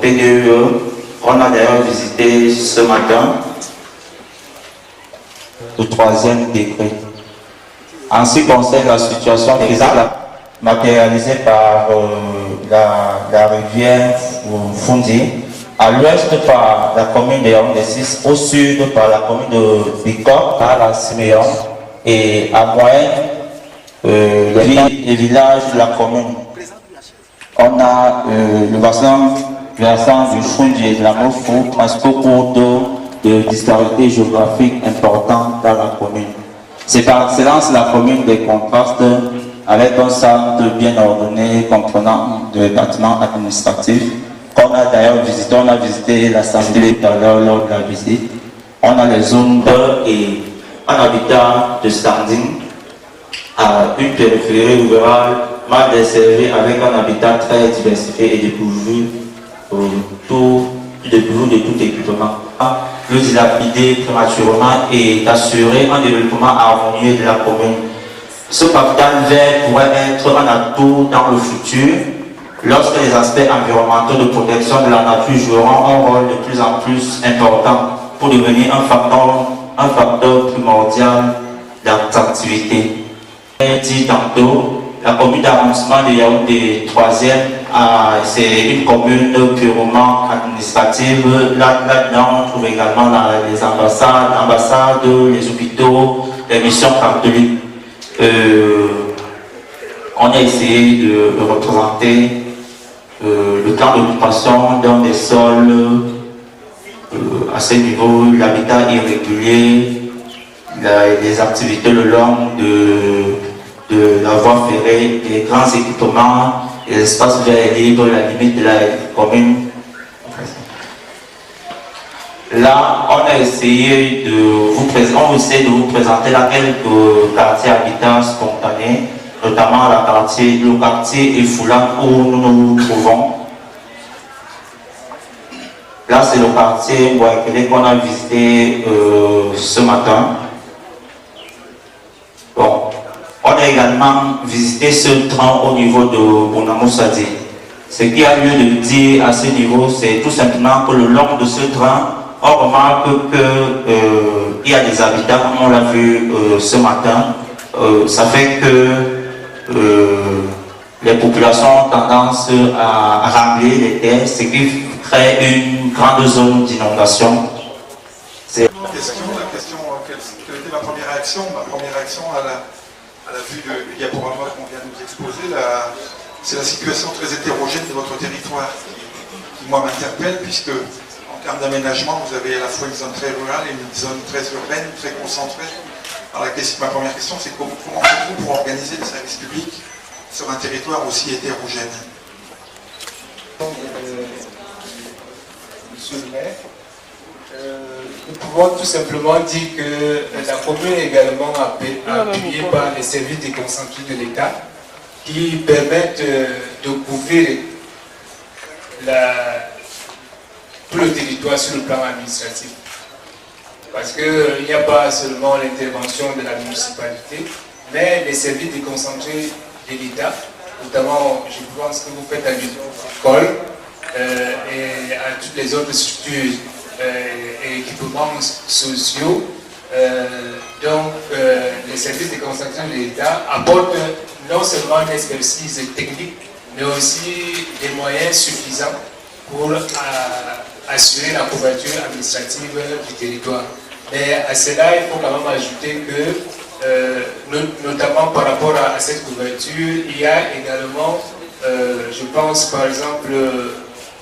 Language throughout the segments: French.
PDE, qu'on a d'ailleurs visité ce matin, le 3e décret. En ce qui concerne la situation présente, matérialisée par la rivière Fundi, à l'ouest par la commune de Yaoundé 6, au sud par la commune de Bicor, par la Siméon, et à moyenne, les villages de la commune. On a le bassin du Fundi et de la Mofou, transport cours d'eau de disparité géographique importante dans la commune. C'est par excellence la commune des contrastes, avec un centre bien ordonné comprenant des bâtiments administratifs qu'on a d'ailleurs visité. On a visité l'Assemblée tout à l'heure lors de la visite. On a les zones et un habitat de standing à une périphérie rurale mal desservie avec un habitat très diversifié et dépourvu de tout équipement. Le dilapider prématurément et d'assurer un développement harmonieux de la commune. Ce capital vert pourrait être un atout dans le futur lorsque les aspects environnementaux de protection de la nature joueront un rôle de plus en plus important pour devenir un facteur primordial d'attractivité. Dit tantôt, la commune d'arrondissement de Yaoundé 3e, c'est une commune purement administrative. Là-dedans, on trouve également les ambassades, les hôpitaux, les missions catholiques. On a essayé de représenter le temps d'occupation dans des sols à ce niveau, l'habitat irrégulier, les activités le long de la voie ferrée, les grands équipements, les espaces verts et libres, la limite de la commune. Là, on a essayé de vous présenter là quelques quartiers habitats spontanés, notamment le quartier Efoulan où nous nous trouvons. Là, c'est le quartier Mouakele qu'on a visité ce matin. Bon, on a également visité ce train au niveau de Bonamoussadi. Ce qui a lieu de dire à ce niveau, c'est tout simplement que le long de ce train, on remarque qu'il y a des habitats, comme on l'a vu ce matin. Ça fait que les populations ont tendance à rambler les terres, ce qui crée une grande zone d'inondation. La question, quelle était ma première réaction? Ma première réaction à la vue du diaporama qu'on vient de nous exposer, c'est la situation très hétérogène de votre territoire qui moi m'interpelle, puisque en termes d'aménagement, vous avez à la fois une zone très rurale et une zone très urbaine, très concentrée. Alors ma première question, c'est comment faites-vous pour organiser les services publics sur un territoire aussi hétérogène? Monsieur le maire, nous pouvons tout simplement dire que la commune est également appuyée par les services déconcentrés de l'État qui permettent de couvrir tout le territoire sur le plan administratif. Parce qu'il n'y a pas seulement l'intervention de la municipalité, mais les services déconcentrés de l'État, notamment, je pense que vous faites allusion aux écoles et à toutes les autres structures et équipements sociaux. Donc, les services déconcentrés de l'État apportent non seulement une expertise technique, mais aussi des moyens suffisants pour assurer la couverture administrative du territoire. Mais à cela, il faut quand même ajouter que, notamment par rapport à cette couverture, il y a également, je pense par exemple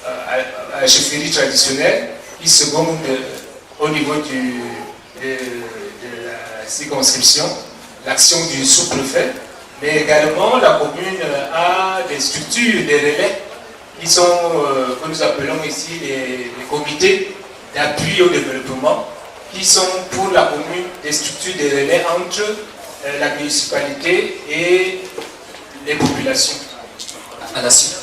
à la chefferie traditionnelle, qui seconde au niveau de la circonscription, l'action du sous-préfet, mais également la commune a des structures, des relais, qui sont, que nous appelons ici les comités d'appui au développement, qui sont pour la commune des structures de relais entre la municipalité et les populations. À la suite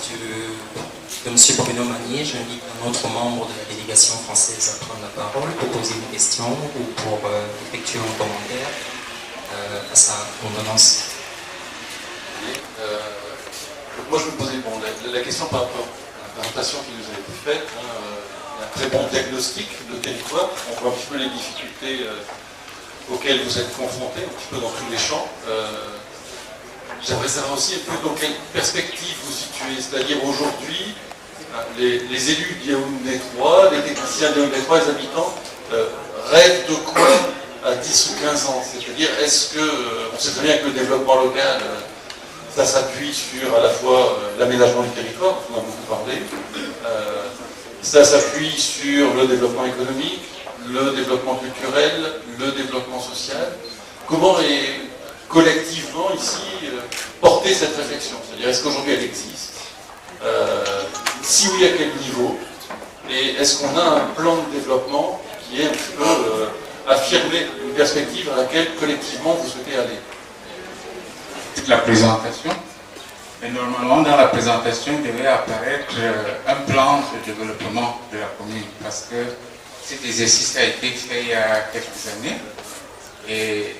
de M. Bruno Magnier, j'invite un autre membre de la délégation française à prendre la parole pour poser une question ou pour effectuer un commentaire à sa ordonnance. Moi je me posais la question par rapport présentation qui nous a été faite. Un très bon diagnostic de territoire. On voit un petit peu les difficultés auxquelles vous êtes confrontés, un petit peu dans tous les champs. J'aimerais savoir aussi un peu dans quelle perspective vous situez, c'est-à-dire aujourd'hui, les élus d'Yaoundé 3, les techniciens d'Yaoundé 3, les habitants, rêvent de quoi à 10 ou 15 ans? C'est-à-dire, est-ce que, on sait très bien que le développement local, ça s'appuie sur à la fois l'aménagement du territoire, on en a beaucoup parlé, ça s'appuie sur le développement économique, le développement culturel, le développement social. Comment est collectivement ici porter cette réflexion? C'est-à-dire, est-ce qu'aujourd'hui elle existe? Si oui, à quel niveau? Et est-ce qu'on a un plan de développement qui est un petit peu affirmer une perspective à laquelle collectivement vous souhaitez aller? La présentation. Et normalement, dans la présentation, il devait apparaître un plan de développement de la commune, parce que cet exercice a été fait il y a quelques années. Et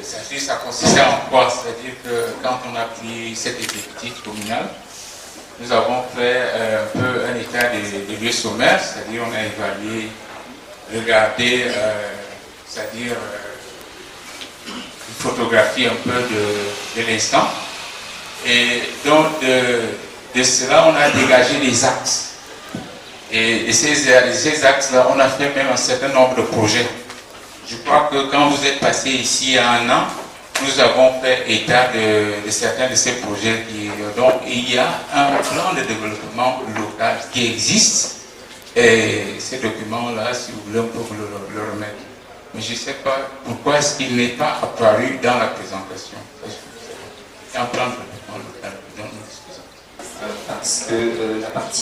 ça consistait en quoi? C'est-à-dire que quand on a pris cet effectif communal, nous avons fait un peu un état des lieux sommaires, c'est-à-dire on a évalué, regardé, c'est-à-dire une photographie un peu de l'instant. Et donc de cela, on a dégagé des axes. Et ces axes-là, on a fait même un certain nombre de projets. Je crois que quand vous êtes passé ici il y a un an, nous avons fait état de certains de ces projets. Donc il y a un plan de développement local qui existe. Et ces documents-là, si vous voulez, on peut vous le remettre. Mais je ne sais pas pourquoi est-ce qu'il n'est pas apparu dans la présentation. C'est un plan de développement local. Parce que la partie